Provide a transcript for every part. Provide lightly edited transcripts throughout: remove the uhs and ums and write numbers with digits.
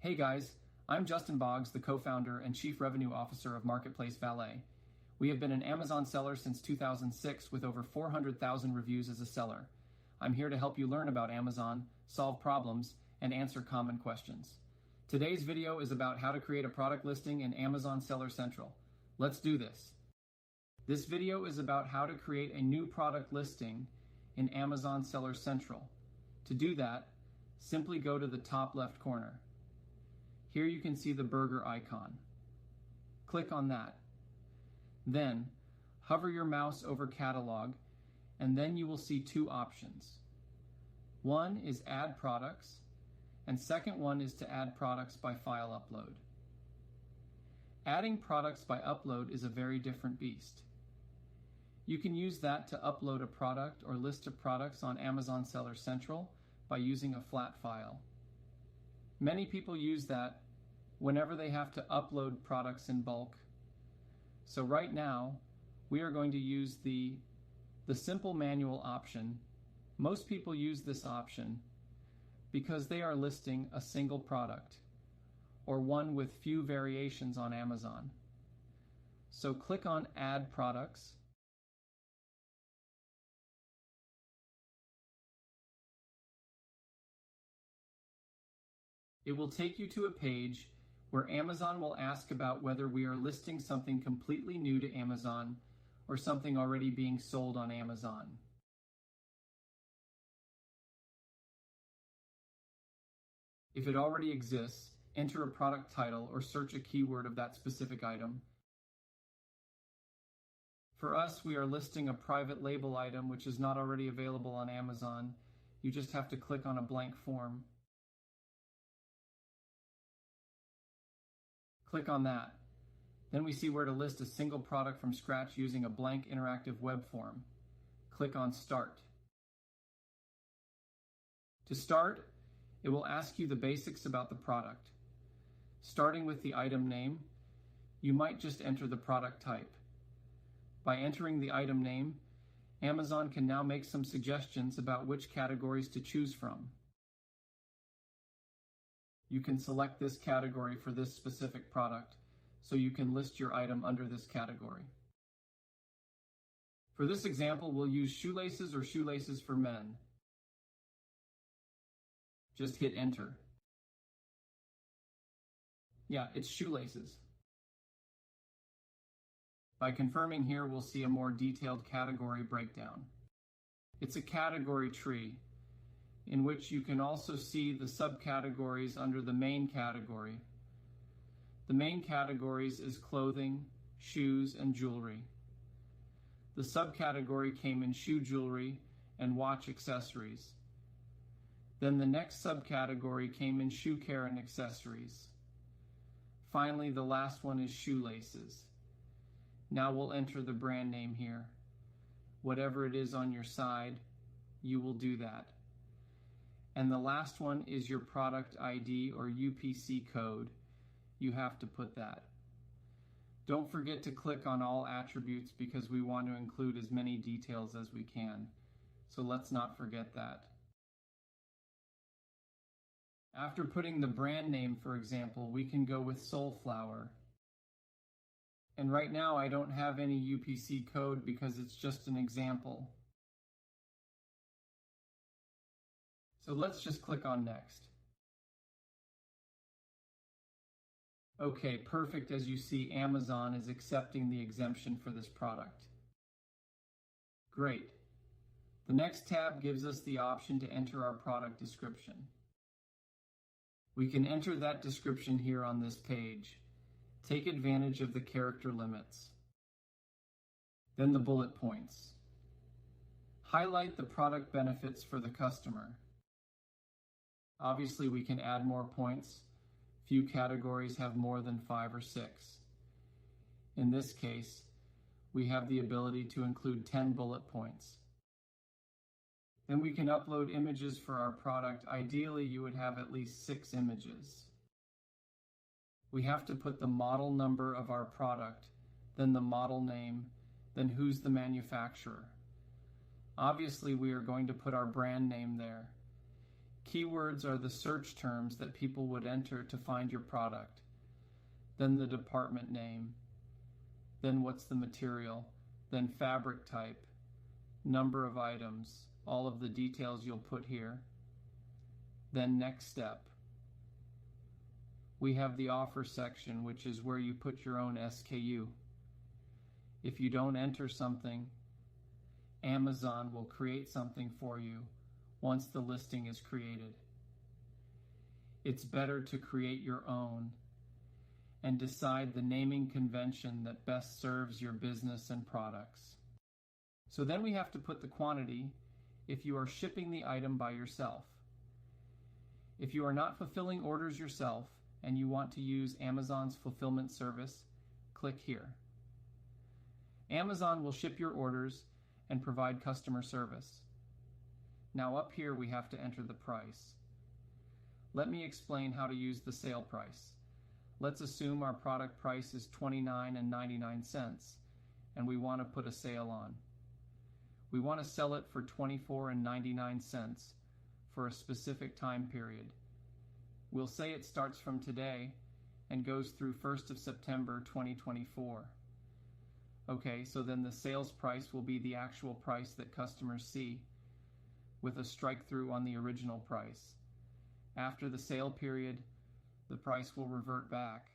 Hey guys, I'm Justin Boggs, the co-founder and chief revenue officer of Marketplace Valet. We have been an Amazon seller since 2006 with over 400,000 reviews as a seller. I'm here to help you learn about Amazon, solve problems, and answer common questions. Today's video is about how to create a product listing in Amazon Seller Central. Let's do this. This video is about how to create a new product listing in Amazon Seller Central. To do that, simply go to the top left corner. Here you can see the burger icon. Click on that. Then, hover your mouse over Catalog, and then you will see two options. One is Add Products, and second one is to add products by file upload. Adding products by upload is a very different beast. You can use that to upload a product or list of products on Amazon Seller Central by using a flat file. Many people use that whenever they have to upload products in bulk. So right now, we are going to use the simple manual option. Most people use this option because they are listing a single product or one with few variations on Amazon. So click on Add Products. It will take you to a page where Amazon will ask about whether we are listing something completely new to Amazon or something already being sold on Amazon. If it already exists, enter a product title or search a keyword of that specific item. For us, we are listing a private label item which is not already available on Amazon. You just have to click on a blank form. Click on that. Then we see where to list a single product from scratch using a blank interactive web form. Click on Start. To start, it will ask you the basics about the product. Starting with the item name, you might just enter the product type. By entering the item name, Amazon can now make some suggestions about which categories to choose from. You can select this category for this specific product, so you can list your item under this category. For this example, we'll use shoelaces or shoelaces for men. Just hit enter. Yeah, it's shoelaces. By confirming here, we'll see a more detailed category breakdown. It's a category tree, in which you can also see the subcategories under the main category. The main categories is clothing, shoes, and jewelry. The subcategory came in shoe jewelry and watch accessories. Then the next subcategory came in shoe care and accessories. Finally, the last one is shoelaces. Now we'll enter the brand name here. Whatever it is on your side, you will do that. And the last one is your product ID or UPC code. You have to put that. Don't forget to click on all attributes because we want to include as many details as we can. So let's not forget that. After putting the brand name, for example, we can go with Soulflower. And right now I don't have any UPC code because it's just an example. So let's just click on Next. Okay, perfect. As you see, Amazon is accepting the exemption for this product. Great. The next tab gives us the option to enter our product description. We can enter that description here on this page. Take advantage of the character limits. Then the bullet points. Highlight the product benefits for the customer. Obviously, we can add more points. Few categories have more than 5 or 6. In this case, we have the ability to include 10 bullet points. Then we can upload images for our product. Ideally, you would have at least 6 images. We have to put the model number of our product, then the model name, then who's the manufacturer. Obviously, we are going to put our brand name there. Keywords are the search terms that people would enter to find your product. Then the department name. Then what's the material. Then fabric type. Number of items. All of the details you'll put here. Then next step. We have the offer section, which is where you put your own SKU. If you don't enter something, Amazon will create something for you once the listing is created. It's better to create your own and decide the naming convention that best serves your business and products. So then we have to put the quantity if you are shipping the item by yourself. If you are not fulfilling orders yourself and you want to use Amazon's fulfillment service, click here. Amazon will ship your orders and provide customer service. Now up here we have to enter the price. Let me explain how to use the sale price. Let's assume our product price is $29.99 and we want to put a sale on. We want to sell it for $24.99 for a specific time period. We'll say it starts from today and goes through 1st of September 2024. Okay, so then the sales price will be the actual price that customers see, with a strike-through on the original price. After the sale period, the price will revert back.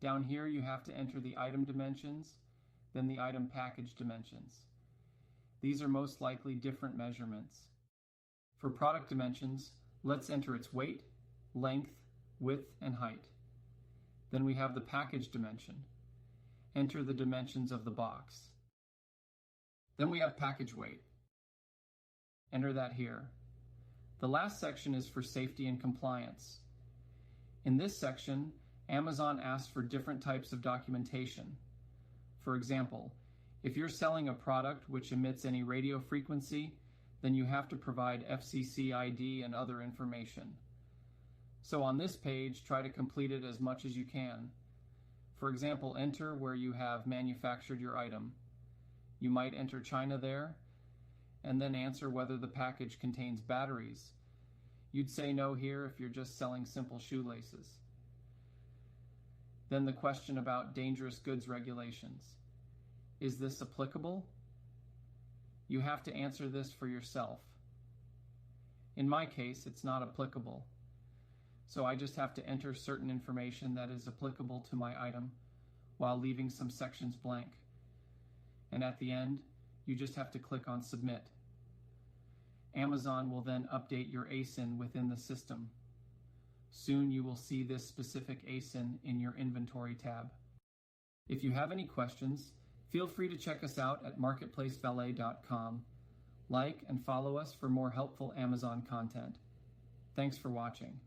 Down here you have to enter the item dimensions, then the item package dimensions. These are most likely different measurements. For product dimensions, let's enter its weight, length, width, and height. Then we have the package dimension. Enter the dimensions of the box. Then we have package weight. Enter that here. The last section is for safety and compliance. In this section, Amazon asks for different types of documentation. For example, if you're selling a product which emits any radio frequency, then you have to provide FCC ID and other information. So on this page, try to complete it as much as you can. For example, enter where you have manufactured your item. You might enter China there, and then answer whether the package contains batteries. You'd say no here if you're just selling simple shoelaces. Then the question about dangerous goods regulations. Is this applicable? You have to answer this for yourself. In my case, it's not applicable. So I just have to enter certain information that is applicable to my item while leaving some sections blank. And at the end, you just have to click on Submit. Amazon will then update your ASIN within the system. Soon you will see this specific ASIN in your inventory tab. If you have any questions, feel free to check us out at marketplacevalet.com. Like and follow us for more helpful Amazon content. Thanks for watching.